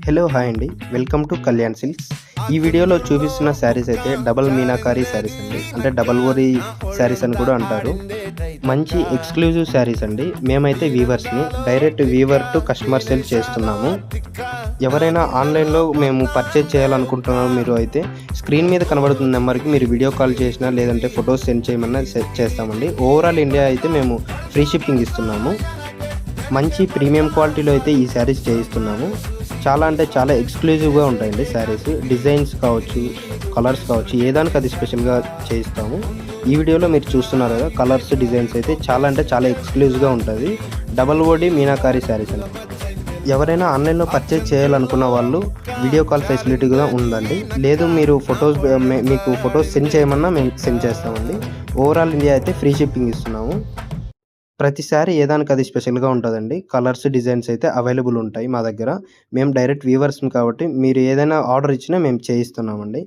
Hello hi అండి, welcome to Kalyan silks. ఈ వీడియోలో చూపిస్తున్న శారీస్ అయితే డబల్ మీనాకారీ శారీస్ అండి, అంటే డబల్ ఓరీ శారీస్ అని కూడా అంటారు. మంచి ఎక్స్క్లూజివ్ శారీస్ అండి. మేమైతే వీవర్స్ని direct weaver to customer sale చేస్తున్నాము. ఎవరైనా ఆన్లైన్లో మేము పర్చేజ్ చేయాలనుకుంటున్నాము, మీరు అయితే స్క్రీన్ మీద కనబడుతున్న నెంబర్కి మీరు వీడియో కాల్ చేసినా లేదంటే ఫొటోస్ సెండ్ చేయమన్నా చేస్తామండి. ఓవరాల్ ఇండియా అయితే మేము ఫ్రీ షిప్పింగ్ ఇస్తున్నాము. మంచి ప్రీమియం క్వాలిటీలో అయితే ఈ శారీస్ చేయిస్తున్నాము. చాలా అంటే చాలా ఎక్స్క్లూజివ్గా ఉంటాయండి శారీస్. డిజైన్స్ కావచ్చు, కలర్స్ కావచ్చు, ఏదానికి అది స్పెషల్గా చేయిస్తాము. ఈ వీడియోలో మీరు చూస్తున్నారు కదా, కలర్స్ డిజైన్స్ అయితే చాలా అంటే చాలా ఎక్స్క్లూజివ్గా ఉంటుంది. డబల్ ఓడి మీనాకారీ శారీస్ అండి. ఎవరైనా ఆన్లైన్లో పర్చేజ్ చేయాలనుకున్న వాళ్ళు వీడియో కాల్ ఫెసిలిటీ కూడా ఉందండి. లేదు మీరు మీకు ఫొటోస్ సెండ్ చేయమన్నా మేము సెండ్ చేస్తామండి. ఓవరాల్ ఇండియా అయితే ఫ్రీ షిప్పింగ్ ఇస్తున్నాము. ప్రతిసారి ఏదానికి అది స్పెషల్గా ఉంటుందండి. కలర్స్, డిజైన్స్ అయితే అవైలబుల్ ఉంటాయి మా దగ్గర. మేము డైరెక్ట్ వీవర్స్‌ని కాబట్టి మీరు ఏదైనా ఆర్డర్ ఇచ్చినా మేము చేయిస్తున్నామండి.